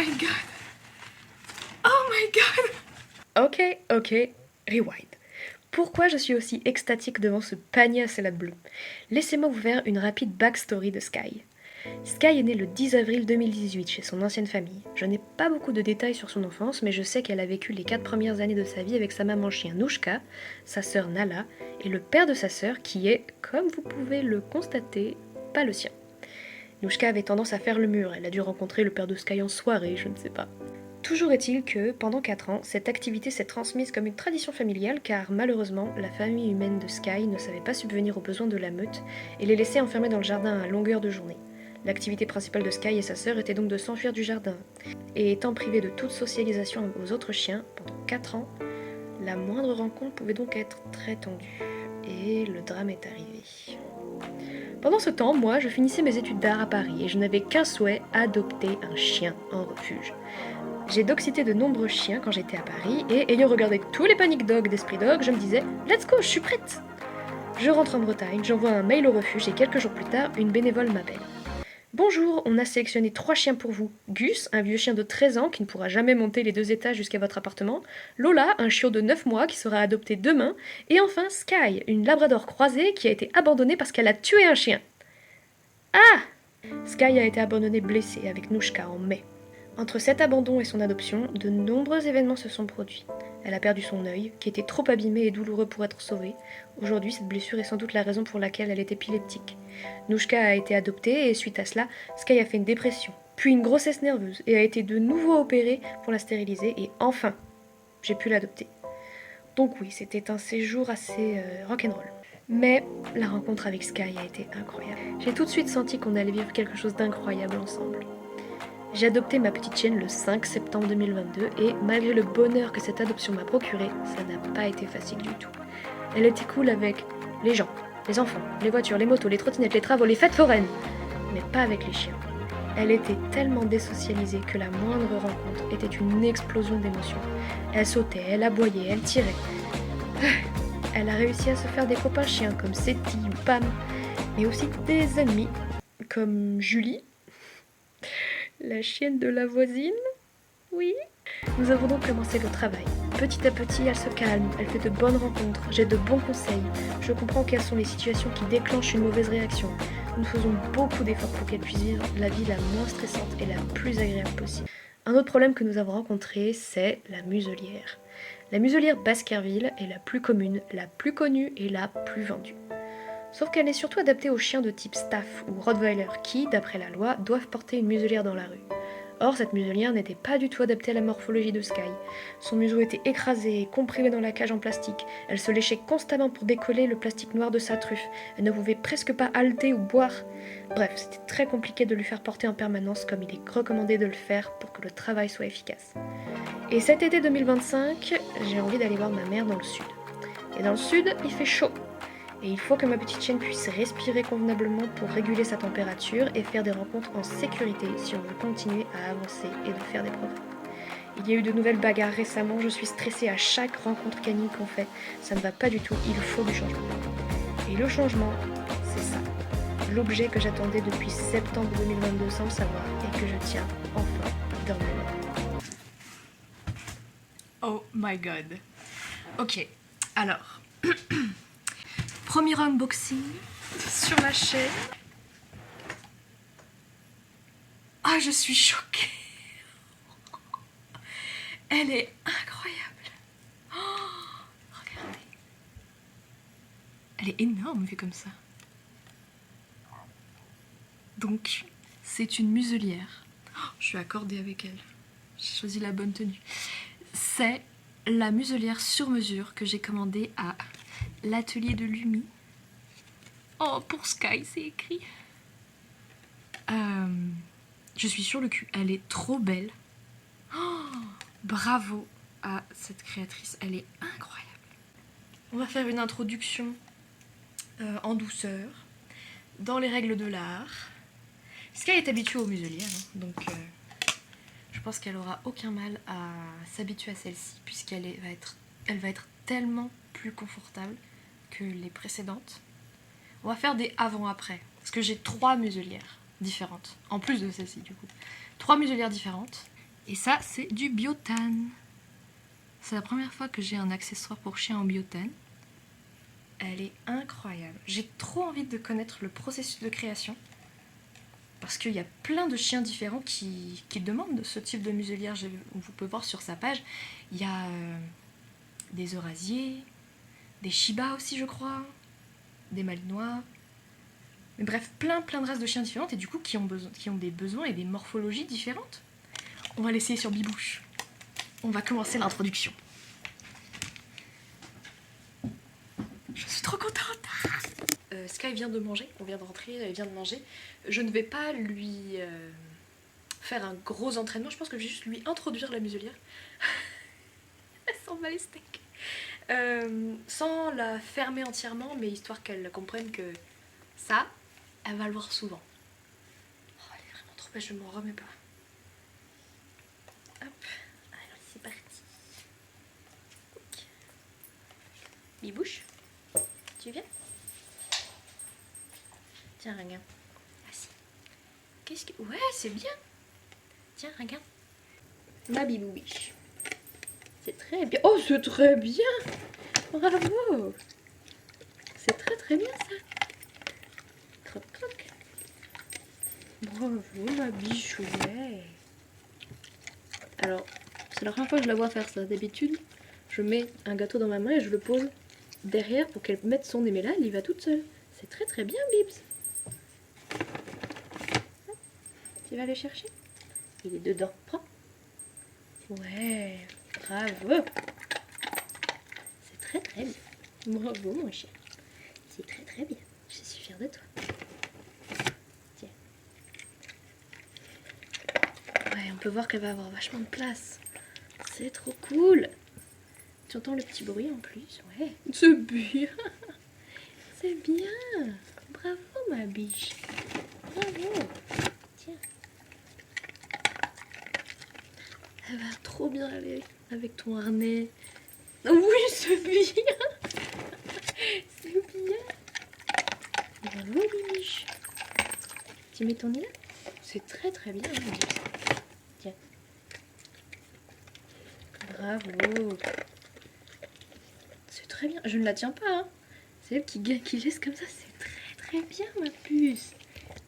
my god. Oh my god. Ok, rewind. Pourquoi je suis aussi extatique devant ce panier à salade bleue? Laissez-moi vous faire une rapide backstory de Sky. Sky est née le 10 avril 2018 chez son ancienne famille. Je n'ai pas beaucoup de détails sur son enfance, mais je sais qu'elle a vécu les 4 premières années de sa vie avec sa maman chien Nouchka, sa sœur Nala, et le père de sa sœur qui est, comme vous pouvez le constater, pas le sien. Nouchka avait tendance à faire le mur, elle a dû rencontrer le père de Sky en soirée, je ne sais pas. Toujours est-il que, pendant 4 ans, cette activité s'est transmise comme une tradition familiale car malheureusement, la famille humaine de Sky ne savait pas subvenir aux besoins de la meute et les laissait enfermer dans le jardin à longueur de journée. L'activité principale de Sky et sa sœur était donc de s'enfuir du jardin. Et étant privée de toute socialisation aux autres chiens pendant 4 ans, la moindre rencontre pouvait donc être très tendue. Et le drame est arrivé. Pendant ce temps, moi, je finissais mes études d'art à Paris et je n'avais qu'un souhait, adopter un chien en refuge. J'ai doxité de nombreux chiens quand j'étais à Paris et ayant regardé tous les panic dogs d'Esprit Dog, je me disais « Let's go, je suis prête !» Je rentre en Bretagne, j'envoie un mail au refuge et quelques jours plus tard, une bénévole m'appelle. Bonjour, on a sélectionné 3 chiens pour vous. Gus, un vieux chien de 13 ans qui ne pourra jamais monter les 2 étages jusqu'à votre appartement. Lola, un chiot de 9 mois qui sera adopté demain. Et enfin Sky, une labrador croisée qui a été abandonnée parce qu'elle a tué un chien. Ah! Sky a été abandonnée blessée avec Nouchka en mai. Entre cet abandon et son adoption, de nombreux événements se sont produits. Elle a perdu son œil, qui était trop abîmé et douloureux pour être sauvé. Aujourd'hui, cette blessure est sans doute la raison pour laquelle elle est épileptique. Nouchka a été adoptée et suite à cela, Sky a fait une dépression, puis une grossesse nerveuse et a été de nouveau opérée pour la stériliser et enfin, j'ai pu l'adopter. Donc oui, c'était un séjour assez rock'n'roll. Mais la rencontre avec Sky a été incroyable. J'ai tout de suite senti qu'on allait vivre quelque chose d'incroyable ensemble. J'ai adopté ma petite chienne le 5 septembre 2022 et malgré le bonheur que cette adoption m'a procuré, ça n'a pas été facile du tout. Elle était cool avec les gens, les enfants, les voitures, les motos, les trottinettes, les travaux, les fêtes foraines, mais pas avec les chiens. Elle était tellement désocialisée que la moindre rencontre était une explosion d'émotions. Elle sautait, elle aboyait, elle tirait. Elle a réussi à se faire des copains chiens comme Seti ou Pam, mais aussi des amis comme Julie, la chienne de la voisine. Oui. Nous avons donc commencé le travail. Petit à petit, elle se calme, elle fait de bonnes rencontres, j'ai de bons conseils. Je comprends quelles sont les situations qui déclenchent une mauvaise réaction. Nous faisons beaucoup d'efforts pour qu'elle puisse vivre la vie la moins stressante et la plus agréable possible. Un autre problème que nous avons rencontré, c'est la muselière. La muselière Baskerville est la plus commune, la plus connue et la plus vendue. Sauf qu'elle est surtout adaptée aux chiens de type Staff ou Rottweiler qui, d'après la loi, doivent porter une muselière dans la rue. Or, cette muselière n'était pas du tout adaptée à la morphologie de Sky. Son museau était écrasé et comprimé dans la cage en plastique. Elle se léchait constamment pour décoller le plastique noir de sa truffe. Elle ne pouvait presque pas halter ou boire. Bref, c'était très compliqué de lui faire porter en permanence comme il est recommandé de le faire pour que le travail soit efficace. Et cet été 2025, j'ai envie d'aller voir ma mère dans le sud. Et dans le sud, il fait chaud. Et il faut que ma petite chienne puisse respirer convenablement pour réguler sa température et faire des rencontres en sécurité si on veut continuer à avancer et de faire des progrès. Il y a eu de nouvelles bagarres récemment, je suis stressée à chaque rencontre canine qu'on fait. Ça ne va pas du tout, il faut du changement. Et le changement, c'est ça. L'objet que j'attendais depuis septembre 2022 sans le savoir et que je tiens enfin dans mes mains. Oh my god. Ok, alors... Premier unboxing sur la chaîne. Ah, je suis choquée. Elle est incroyable. Oh, regardez. Elle est énorme vue comme ça. Donc, c'est une muselière. Oh, je suis accordée avec elle. J'ai choisi la bonne tenue. C'est la muselière sur mesure que j'ai commandée à l'atelier de Lumi. Oh, pour Sky, c'est écrit. Je suis sur le cul. Elle est trop belle. Oh, bravo à cette créatrice. Elle est incroyable. On va faire une introduction en douceur, dans les règles de l'art. Sky est habituée aux muselières, hein, donc je pense qu'elle aura aucun mal à s'habituer à celle-ci, puisqu'elle va être tellement plus confortable que les précédentes. On va faire des avant-après, parce que j'ai 3 muselières différentes, en plus de celle-ci du coup. 3 muselières différentes, Et ça, c'est du biotane. C'est la première fois que j'ai un accessoire pour chien en biotane. Elle est incroyable. J'ai trop envie de connaître le processus de création. Parce qu'il y a plein de chiens différents qui demandent ce type de muselière. Vous pouvez voir sur sa page, il y a des eurasiers, des Shiba aussi je crois, des malinois. Mais bref, plein de races de chiens différentes et du coup qui ont des besoins et des morphologies différentes. On va l'essayer sur Bibouche. On va commencer l'introduction. Je suis trop contente. Sky vient de manger, on vient de rentrer, elle vient de manger. Je ne vais pas lui faire un gros entraînement, je pense que je vais juste lui introduire la muselière. Elle s'en bat les steaks. Sans la fermer entièrement, mais histoire qu'elle comprenne que ça, elle va le voir souvent. Oh, elle est vraiment trop belle, je ne m'en remets pas. Hop, alors c'est parti. Bibouche, tu viens? Tiens, regarde. Assis. Qu'est-ce que... Ouais, c'est bien. Tiens, regarde. Ma biboubiche. C'est très bien. Oh, c'est très bien. Bravo. C'est très bien ça. Croc, croc. Bravo, ma biche, ouais. Alors, c'est la première fois que je la vois faire ça. D'habitude, je mets un gâteau dans ma main et je le pose derrière pour qu'elle mette son nez. Mais là, elle y va toute seule. C'est très bien, Bibs. Tu vas le chercher? Il est dedans. Prends. Ouais, bravo. C'est très bien. Bravo, mon chien. C'est très bien. Je suis fière de toi. Tiens. Ouais, on peut voir qu'elle va avoir vachement de place. C'est trop cool. Tu entends le petit bruit en plus? Ouais. C'est bien. C'est bien. Bravo, ma biche. Bravo. Tiens. Elle va trop bien aller avec ton harnais. Oui, c'est bien. C'est bien. Bravo, biche. Tu mets ton nez là? C'est très bien. Tiens. Bravo. C'est très bien. Je ne la tiens pas. Hein. C'est elle qui laisse comme ça. C'est très bien, ma puce.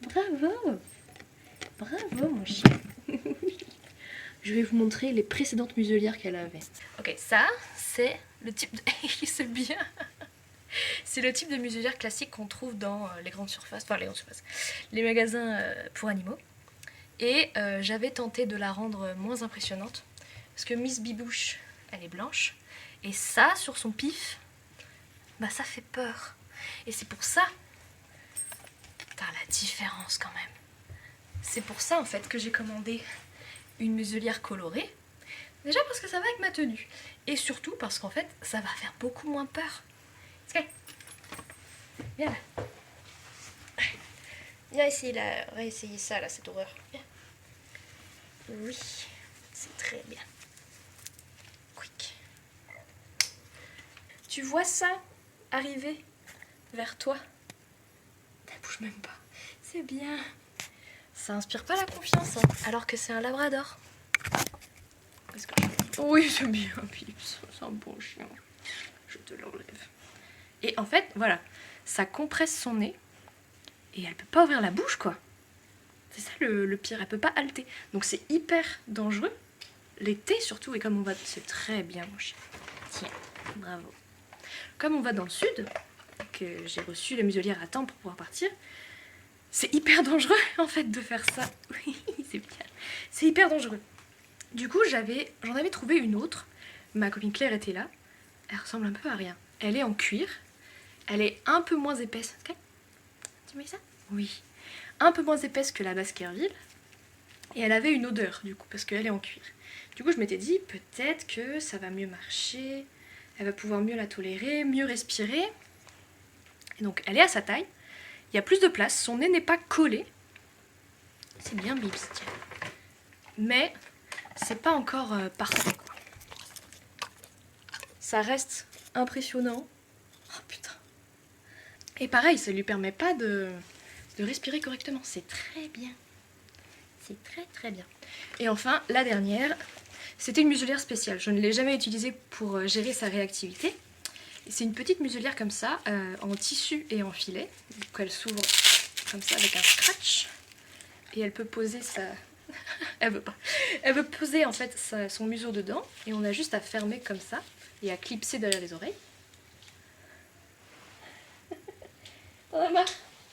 Bravo. Bravo, mon chien. Je vais vous montrer les précédentes muselières qu'elle avait. Ok, ça, c'est le type de... c'est bien. C'est le type de muselière classique qu'on trouve dans les grandes surfaces, les magasins pour animaux. Et j'avais tenté de la rendre moins impressionnante, parce que Miss Bibouche, elle est blanche, et ça, sur son pif, bah ça fait peur. Et c'est pour ça, putain, la différence quand même. C'est pour ça en fait que j'ai commandé une muselière colorée. Déjà parce que ça va avec ma tenue. Et surtout parce qu'en fait, ça va faire beaucoup moins peur. Sky, viens là. Viens essayer là, on va essayer ça là, cette horreur. Viens. Oui, c'est très bien. Quick. Tu vois ça arriver vers toi? Elle bouge même pas. C'est bien. Ça inspire pas la confiance, hein, alors que c'est un labrador. Oui, c'est bien, Pips. C'est un bon chien. Je te l'enlève. Et en fait, voilà, ça compresse son nez et elle peut pas ouvrir la bouche, quoi. C'est ça le pire, elle peut pas halter. Donc c'est hyper dangereux. L'été surtout, et comme on va... C'est très bien, mon chien. Tiens, bravo. Comme on va dans le sud, que j'ai reçu la muselière à temps pour pouvoir partir, c'est hyper dangereux, en fait, de faire ça. Oui, c'est bien. C'est hyper dangereux. Du coup, j'en avais trouvé une autre. Ma copine Claire était là. Elle ressemble un peu à rien. Elle est en cuir. Elle est un peu moins épaisse. Okay. Tu mets ça? Oui. Un peu moins épaisse que la Baskerville. Et elle avait une odeur, du coup, parce qu'elle est en cuir. Du coup, je m'étais dit, peut-être que ça va mieux marcher. Elle va pouvoir mieux la tolérer, mieux respirer. Et donc, elle est à sa taille. Il y a plus de place. Son nez n'est pas collé. C'est bien, Bibs, tiens. Mais c'est pas encore parfait, quoi. Ça reste impressionnant. Oh putain. Et pareil, ça lui permet pas de respirer correctement. C'est très bien. c'est très très bien. Et enfin, la dernière, c'était une muselière spéciale. Je ne l'ai jamais utilisée pour gérer sa réactivité. C'est une petite muselière comme ça, en tissu et en filet. Donc elle s'ouvre comme ça avec un scratch. Et elle peut poser sa... elle veut pas. Elle veut poser en fait son museau dedans. Et on a juste à fermer comme ça et à clipser derrière les oreilles. T'en as marre?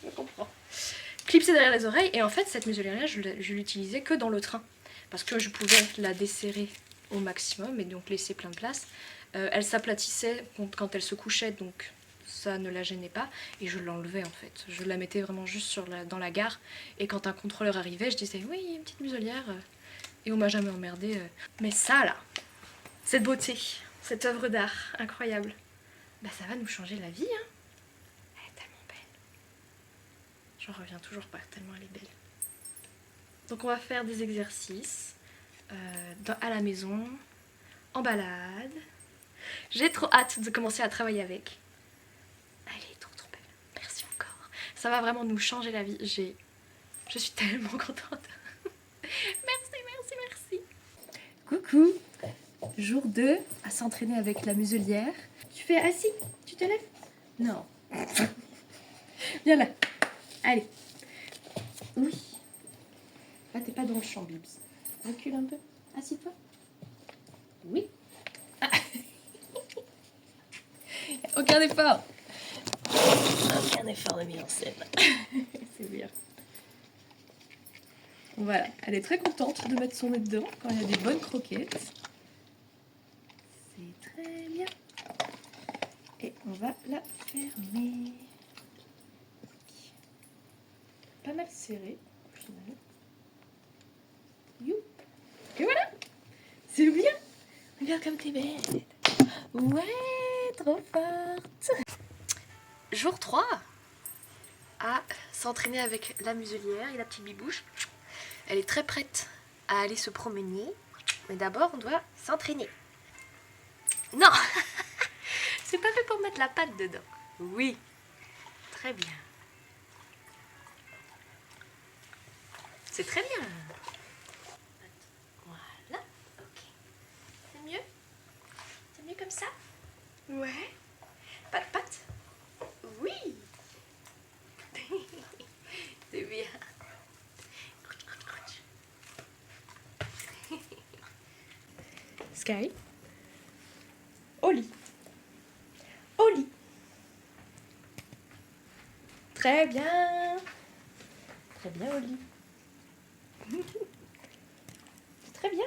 Je comprends. Clipser derrière les oreilles. Et en fait, cette muselière, je l'utilisais que dans le train. Parce que je pouvais la desserrer au maximum et donc laisser plein de place. Elle s'aplatissait quand elle se couchait, donc ça ne la gênait pas. Et je l'enlevais en fait. Je la mettais vraiment juste dans la gare. Et quand un contrôleur arrivait, je disais oui, il y a une petite muselière. Et on m'a jamais emmerdé. Mais ça là, cette beauté, cette œuvre d'art incroyable, bah ça va nous changer la vie. Hein. Elle est tellement belle. J'en reviens toujours pas, tellement elle est belle. Donc on va faire des exercices à la maison, en balade. J'ai trop hâte de commencer à travailler avec. Elle est trop trop belle. Merci encore. Ça va vraiment nous changer la vie. Je suis tellement contente. Merci. Coucou. Jour 2 à s'entraîner avec la muselière. Tu fais assis? Tu te lèves? Non. Viens là. Allez. Oui. Ah, t'es pas dans le champ, Bibs. Recule un peu. Assis-toi. Oui. Ah. Aucun effort. Aucun effort de mise en scène. C'est bien. Voilà. Elle est très contente de mettre son nez dedans quand il y a des bonnes croquettes. C'est très bien. Et on va la fermer. Pas mal serré, au final. Youp. Et voilà. C'est bien. Regarde comme t'es belle. Ouais, trop forte. Jour 3 à s'entraîner avec la muselière et la petite bibouche. Elle est très prête à aller se promener. Mais d'abord, on doit s'entraîner. Non. C'est pas fait pour mettre la patte dedans. Oui. Très bien. C'est très bien. Voilà. Ok. C'est mieux? C'est mieux comme ça? Ouais. Pas de patte? Oui. C'est bien. Sky. Au lit. Au lit. Très bien. Très bien au lit. Très bien.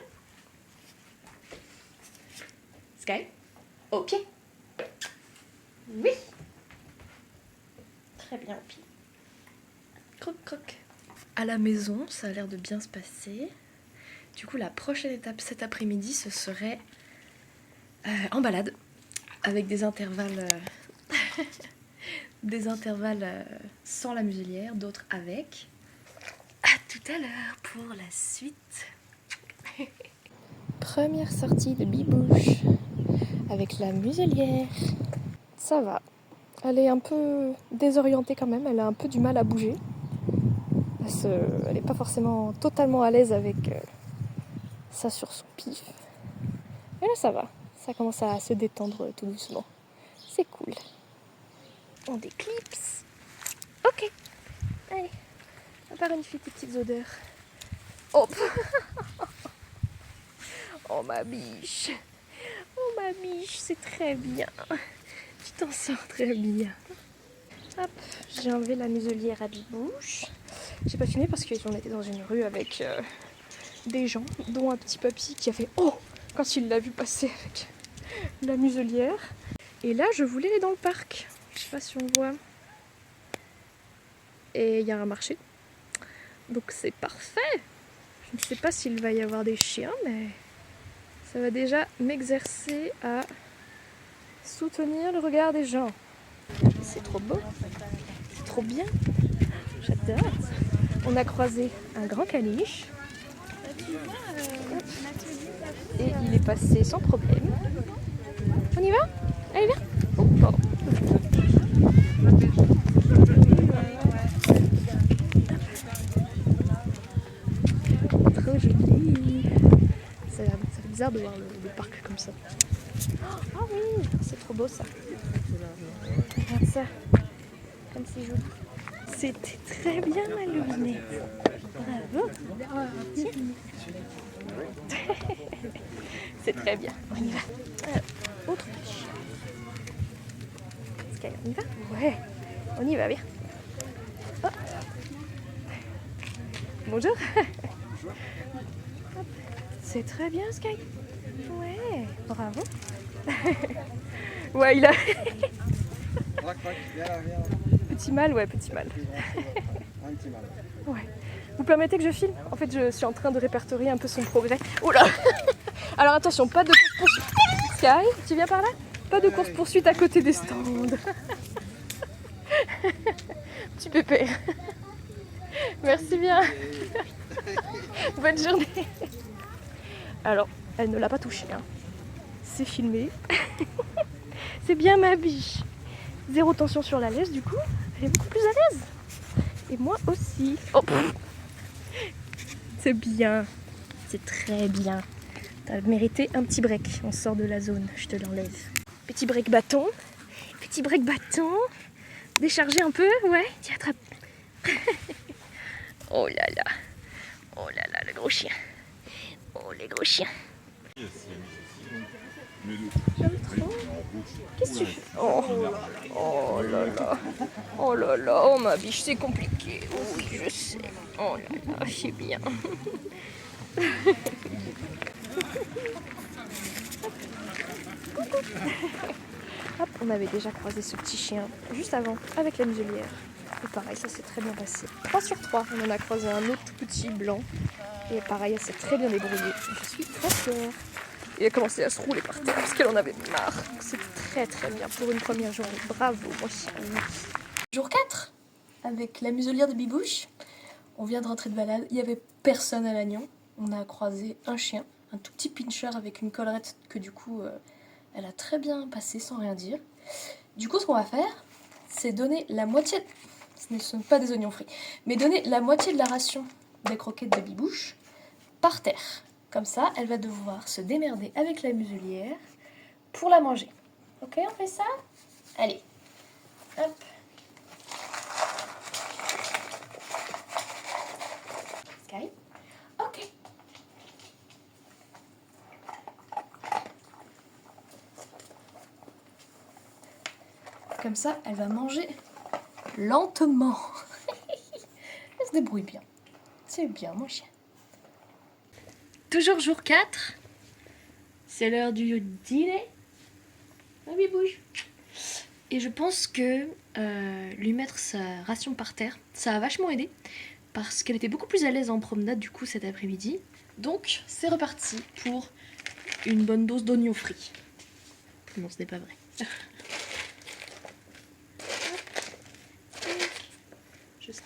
Sky. Au pied. Oui. Très bien au pied. Croc croc. À la maison, ça a l'air de bien se passer. Du coup, la prochaine étape cet après-midi, ce serait en balade, avec des intervalles, sans la muselière, d'autres avec. À tout à l'heure pour la suite. Première sortie de Bibouche avec la muselière. Ça va. Elle est un peu désorientée quand même, elle a un peu du mal à bouger. Elle n'est pas forcément totalement à l'aise avec ça sur son pif. Mais là ça va, ça commence à se détendre tout doucement. C'est cool. On déclipse. Ok. Allez, à part une fille, tes petites odeurs. Hop. Oh ma biche. Oh ma biche, c'est très bien. Tu t'en sors très bien. Hop, j'ai enlevé la muselière à Bibouche. J'ai pas filmé parce qu'on était dans une rue avec des gens, dont un petit papy qui a fait « Oh !» quand il l'a vu passer avec la muselière. Et là, je voulais aller dans le parc. Je sais pas si on voit. Et il y a un marché. Donc c'est parfait. Je ne sais pas s'il va y avoir des chiens, mais ça va déjà m'exercer à soutenir le regard des gens. C'est trop beau. C'est trop bien. J'adore. On a croisé un grand caniche. Et il est passé sans problème. On y va? Allez, viens. Oh, pardon. bizarre de voir le parc comme ça. Ah oui, c'est trop beau ça. Regarde ça, comme c'est joli. C'était très bien ma luminette. Bravo. C'est très bien. On y va. Autre pêche. Sky, on y va? Ouais, on y va bien. Oh. Bonjour. C'est très bien Sky. Ouais, bravo. Ouais, il a... Petit mal, ouais, petit mal. Ouais. Vous permettez que je filme? En fait, je suis en train de répertorier un peu son progrès. Oula. Alors attention, pas de course-poursuite. Sky, tu viens par là? Pas de course-poursuite à côté des stands. Petit pépère. Merci bien. Bonne journée. Alors, elle ne l'a pas touché. Hein. C'est filmé. C'est bien ma biche. Zéro tension sur la laisse, du coup, elle est beaucoup plus à l'aise. Et moi aussi. Oh, c'est bien. C'est très bien. T'as mérité un petit break. On sort de la zone, je te l'enlève. Petit break bâton. Petit break bâton. Décharger un peu, ouais. Tiens, attrape. Oh là là. Oh là là, le gros chien. Oh, les gros chiens. J'aime trop. Qu'est-ce que tu fais? Oh. Oh là là. Oh là là. Oh ma biche, c'est compliqué. Oui, je sais. Oh là là, c'est bien. Hop, on avait déjà croisé ce petit chien juste avant avec la muselière. Et pareil, ça s'est très bien passé. 3 sur 3, on en a croisé un autre tout petit blanc. Et pareil, elle s'est très bien débrouillée. Je suis très fière. Et elle a commencé à se rouler par terre parce qu'elle en avait marre. C'est très très bien pour une première journée. Bravo, mon chien. Jour 4, avec la muselière de Bibouche. On vient de rentrer de balade. Il n'y avait personne à Lannion. On a croisé un chien, un tout petit pincher avec une collerette que du coup, elle a très bien passé sans rien dire. Du coup, ce qu'on va faire, c'est donner la moitié... Ce ne sont pas des oignons frits. Mais donner la moitié de la ration des croquettes de Bibouche par terre. Comme ça, elle va devoir se démerder avec la muselière pour la manger. Ok, on fait ça? Allez. Hop. Sky. Ok. Comme ça, elle va manger lentement. Elle se débrouille bien. C'est bien, mon chien. Toujours jour 4. C'est l'heure du dîner. Ah oui, bouge. Et je pense que lui mettre sa ration par terre, ça a vachement aidé. Parce qu'elle était beaucoup plus à l'aise en promenade du coup cet après-midi. Donc c'est reparti pour une bonne dose d'oignons frits. Non, ce n'est pas vrai. Je sais.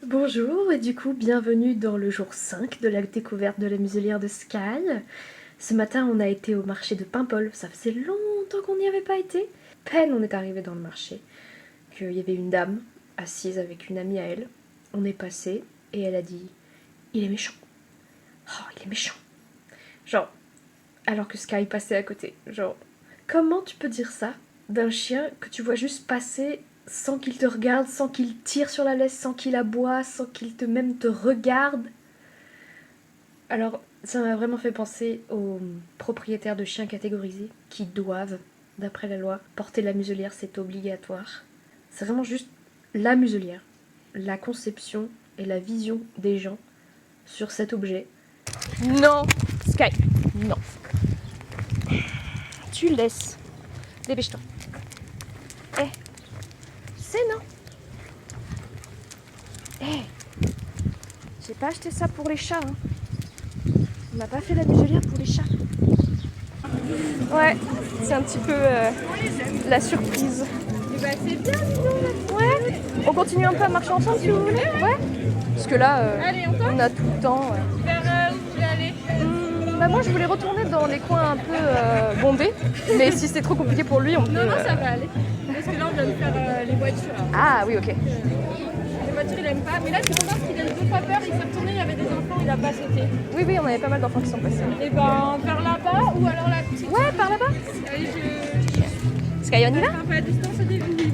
Bonjour et du coup bienvenue dans le jour 5 de la découverte de la muselière de Sky. Ce matin on a été au marché de Paimpol, ça faisait longtemps qu'on n'y avait pas été. Peine on est arrivé dans le marché, qu'il y avait une dame assise avec une amie à elle. On est passé et elle a dit « Il est méchant, oh il est méchant ». Genre, alors que Sky passait à côté. Genre, comment tu peux dire ça d'un chien que tu vois juste passer sans qu'il te regarde, sans qu'il tire sur la laisse, sans qu'il aboie, sans qu'il même te regarde? Alors, ça m'a vraiment fait penser aux propriétaires de chiens catégorisés qui doivent, d'après la loi, porter la muselière, c'est obligatoire. C'est vraiment juste la muselière, la conception et la vision des gens sur cet objet. Non, Sky, non. Tu laisses. Dépêche-toi. Eh, c'est non. Eh, j'ai pas acheté ça pour les chats. Hein. On n'a pas fait la muselière pour les chats. Ouais, c'est un petit peu la surprise. Et bah c'est bien, dis donc. Ouais, on continue un peu à marcher ensemble si vous voulez. Ouais. Parce que là, Allez, on a tout le temps. Vers où tu veux aller? Moi, je voulais retourner dans les coins un peu bondés, mais si c'est trop compliqué pour lui, on peut... Non, non, ça va aller. Parce que là, on vient de faire les voitures. Ah oui, ok. Les voitures, il aime pas. Mais là, je suis contente parce qu'il a eu 2 fois peur. Il s'est retourné, il y avait des enfants, il a pas sauté. Oui, oui, on avait pas mal d'enfants qui sont passés. Et ben, vers là-bas ou alors la petite. Ouais, par là-bas. Allez, Sky, on y va? un peu à distance au début.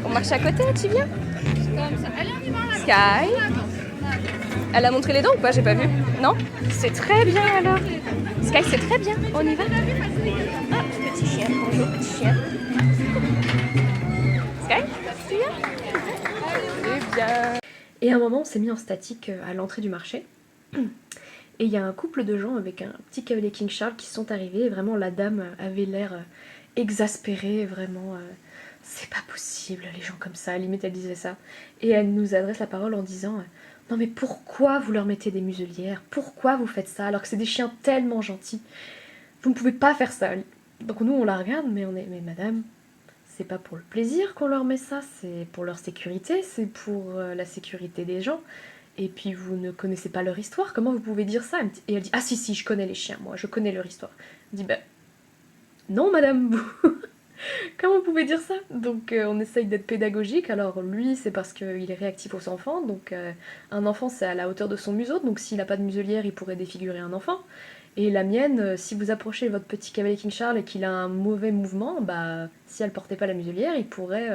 On marche à côté, tu viens? Comme ça. Allez, on y va là. Sky. Elle a montré les dents ou pas? J'ai pas vu. Non? C'est très bien alors. Sky, c'est très bien. On y va? Ah, petit chien. Bonjour, petit chien. Sky, tu viens? C'est bien. Et à un moment, on s'est mis en statique à l'entrée du marché. Et il y a un couple de gens avec un petit cavalier King Charles qui sont arrivés. Et vraiment, la dame avait l'air exaspérée. Vraiment, c'est pas possible, les gens comme ça. Limite, elle disait ça. Et elle nous adresse la parole en disant... Non mais pourquoi vous leur mettez des muselières? Pourquoi vous faites ça alors que c'est des chiens tellement gentils? Vous ne pouvez pas faire ça. Donc nous on la regarde mais on est... Mais madame, c'est pas pour le plaisir qu'on leur met ça, c'est pour leur sécurité, c'est pour la sécurité des gens. Et puis vous ne connaissez pas leur histoire, comment vous pouvez dire ça? Et elle dit, ah si, je connais les chiens, moi, je connais leur histoire. Elle dit, ben... Non madame, vous... Comment vous pouvez dire ça? Donc on essaye d'être pédagogique. Alors lui c'est parce qu'il est réactif aux enfants. Donc un enfant c'est à la hauteur de son museau. Donc s'il n'a pas de muselière il pourrait défigurer un enfant. Et la mienne, si vous approchez votre petit cavalier King Charles et qu'il a un mauvais mouvement, bah si elle portait pas la muselière il pourrait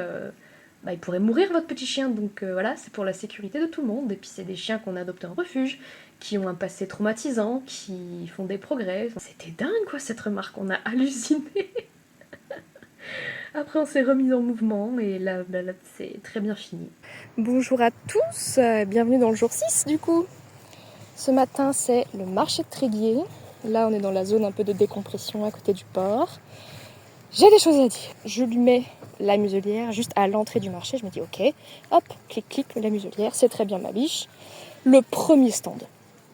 mourir votre petit chien. Donc voilà, c'est pour la sécurité de tout le monde. Et puis c'est des chiens qu'on adopte en refuge, qui ont un passé traumatisant, qui font des progrès. C'était dingue quoi cette remarque, on a halluciné. Après on s'est remis en mouvement et là c'est très bien fini. Bonjour à tous, bienvenue dans le jour 6 du coup. Ce matin c'est le marché de Tréguier. Là on est dans la zone un peu de décompression à côté du port. J'ai des choses à dire. Je lui mets la muselière juste à l'entrée du marché. Je me dis ok, hop, clic, la muselière, c'est très bien ma biche. Le premier stand,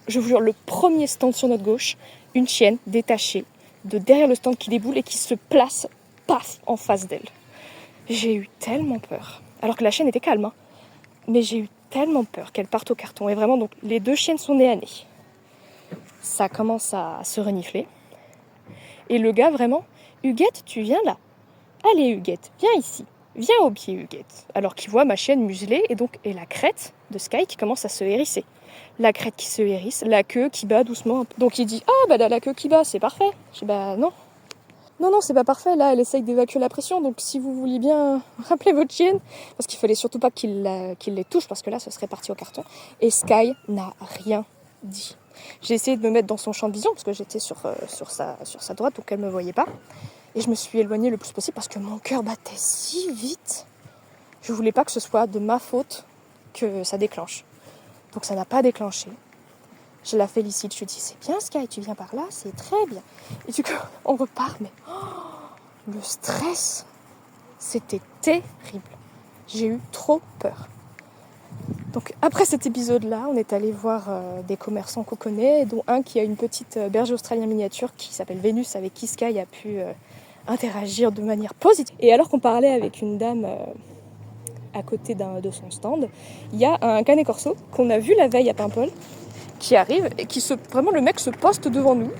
je vous jure, le premier stand sur notre gauche, une chienne détachée de derrière le stand qui déboule et qui se place paf en face d'elle. J'ai eu tellement peur. Alors que la chienne était calme, hein. Mais j'ai eu tellement peur qu'elle parte au carton. Et vraiment, donc les deux chiennes sont nez à nez. Ça commence à se renifler. Et le gars, vraiment, Huguette, tu viens là. Allez, Huguette, viens ici. Viens au pied, Huguette. Alors qu'il voit ma chienne muselée et la crête de Sky qui commence à se hérisser. La crête qui se hérisse, la queue qui bat doucement. Donc il dit, ah bah là, la queue qui bat, c'est parfait. Je dis, bah non. Non, c'est pas parfait, là, elle essaye d'évacuer la pression, donc si vous vouliez bien rappeler votre chienne, parce qu'il fallait surtout pas qu'il les touche, parce que là, ce serait parti au carton. Et Sky n'a rien dit. J'ai essayé de me mettre dans son champ de vision, parce que j'étais sur sa droite, donc elle me voyait pas. Et je me suis éloignée le plus possible, parce que mon cœur battait si vite. Je voulais pas que ce soit de ma faute que ça déclenche. Donc ça n'a pas déclenché. Je la félicite, je lui dis c'est bien Sky, tu viens par là, c'est très bien. Et du coup, on repart, mais le stress, c'était terrible. J'ai eu trop peur. Donc après cet épisode-là, on est allé voir des commerçants qu'on connaît, dont un qui a une petite berger australien miniature qui s'appelle Vénus, avec qui Sky a pu interagir de manière positive. Et alors qu'on parlait avec une dame à côté de son stand, il y a un canet corso qu'on a vu la veille à Paimpol, qui arrive et vraiment le mec se poste devant nous.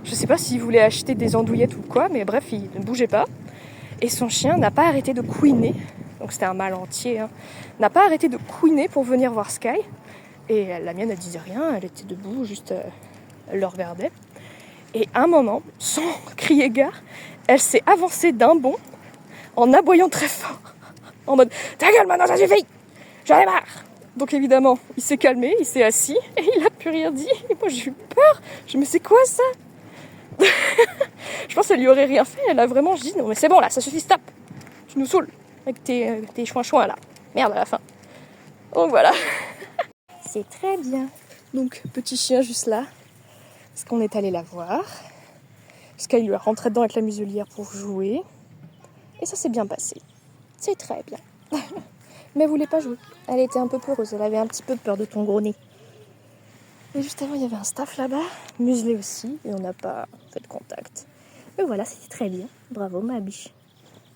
Je sais pas s'il voulait acheter des andouillettes ou quoi, mais bref, il ne bougeait pas. Et son chien n'a pas arrêté de couiner, donc c'était un mâle entier, hein, n'a pas arrêté de couiner pour venir voir Sky. Et la mienne, elle disait rien, elle était debout, juste elle le regardait. Et à un moment, sans crier gare, elle s'est avancée d'un bond en aboyant très fort, en mode « Ta gueule maintenant, ça suffit, j'en ai marre !» Donc évidemment, il s'est calmé, il s'est assis et il a plus rien dit. Et moi j'ai eu peur. Je me dis mais c'est quoi ça? Je pense qu'elle lui aurait rien fait. Elle a vraiment dit non mais c'est bon là, ça suffit, stop. Tu nous saoules avec tes chouins là. Merde à la fin. Donc voilà. C'est très bien. Donc petit chien juste là. Parce qu'on est allé la voir. Parce qu'elle lui a rentré dedans avec la muselière pour jouer. Et ça s'est bien passé. C'est très bien. Mais elle voulait pas jouer. Elle était un peu peureuse, elle avait un petit peu peur de ton gros nez. Et juste avant, il y avait un staff là-bas, muselé aussi, et on n'a pas fait de contact. Mais voilà, c'était très bien. Bravo ma biche.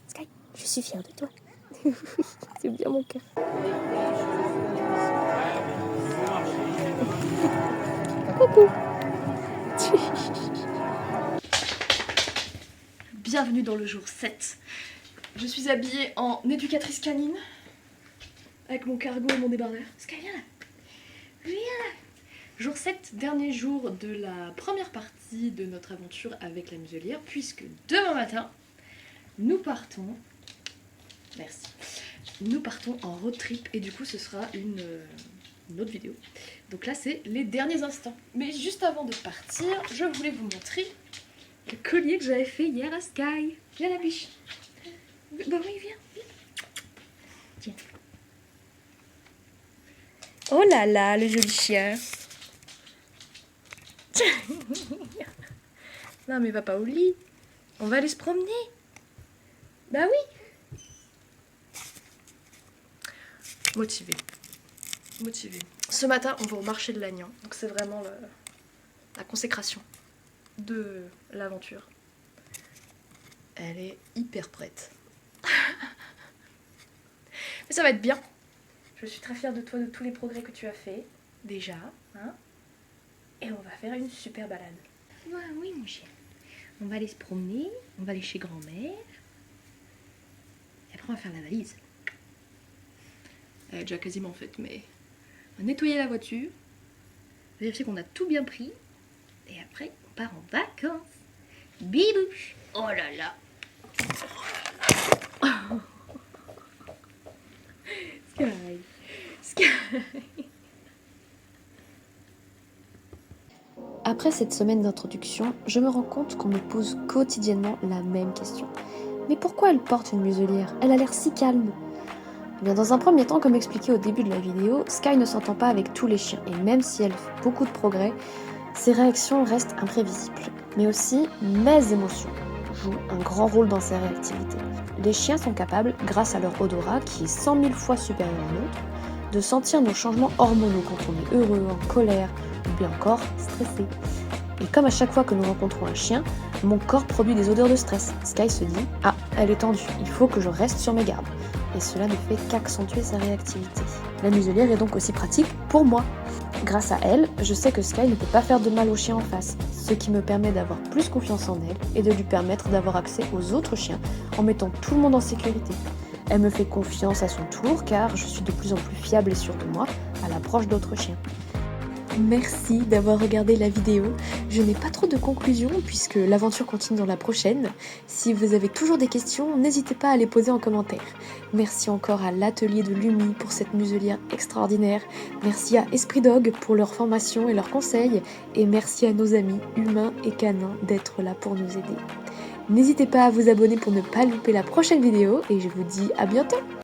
Sky, je suis fière de toi. C'est bien mon cœur. Coucou. Bienvenue dans le jour 7. Je suis habillée en éducatrice canine avec mon cargo et mon débardeur. Sky, viens là. Viens là. Jour 7, dernier jour de la première partie de notre aventure avec la muselière, puisque demain matin, nous partons... Merci. Nous partons en road trip et du coup ce sera une autre vidéo. Donc là c'est les derniers instants. Mais juste avant de partir, je voulais vous montrer le collier que j'avais fait hier à Sky. Viens la biche. Bah oui, viens. Tiens. Oh là là, le joli chien. Non mais va pas au lit. On va aller se promener. Bah oui. Motivée. Ce matin, on va au marché de l'Agnan. Donc c'est vraiment la consécration de l'aventure. Elle est hyper prête. Mais ça va être bien. Je suis très fière de toi, de tous les progrès que tu as fait. Déjà. Hein, et on va faire une super balade. Ouais, oui mon chien. On va aller se promener. On va aller chez grand-mère. Et après on va faire la valise. Elle est déjà quasiment faite, mais on va nettoyer la voiture, vérifier qu'on a tout bien pris, et après on part en vacances. Bibouche. Oh là là. Sky. Après cette semaine d'introduction, je me rends compte qu'on me pose quotidiennement la même question. Mais pourquoi elle porte une muselière? Elle a l'air si calme. Eh bien, dans un premier temps, comme expliqué au début de la vidéo, Sky ne s'entend pas avec tous les chiens, et même si elle fait beaucoup de progrès, ses réactions restent imprévisibles. Mais aussi, mes émotions jouent un grand rôle dans ses réactivités. Les chiens sont capables, grâce à leur odorat, qui est 100 000 fois supérieur au nôtre, de sentir nos changements hormonaux quand on est heureux, en colère, ou bien encore stressé. Et comme à chaque fois que nous rencontrons un chien, mon corps produit des odeurs de stress. Sky se dit « Ah, elle est tendue, il faut que je reste sur mes gardes ». Et cela ne fait qu'accentuer sa réactivité. La muselière est donc aussi pratique pour moi. Grâce à elle, je sais que Sky ne peut pas faire de mal au chien en face, ce qui me permet d'avoir plus confiance en elle et de lui permettre d'avoir accès aux autres chiens en mettant tout le monde en sécurité. Elle me fait confiance à son tour car je suis de plus en plus fiable et sûre de moi à l'approche d'autres chiens. Merci d'avoir regardé la vidéo. Je n'ai pas trop de conclusions puisque l'aventure continue dans la prochaine. Si vous avez toujours des questions, n'hésitez pas à les poser en commentaire. Merci encore à l'atelier de Lumi pour cette muselière extraordinaire. Merci à Esprit Dog pour leur formation et leurs conseils. Et merci à nos amis humains et canins d'être là pour nous aider. N'hésitez pas à vous abonner pour ne pas louper la prochaine vidéo et je vous dis à bientôt.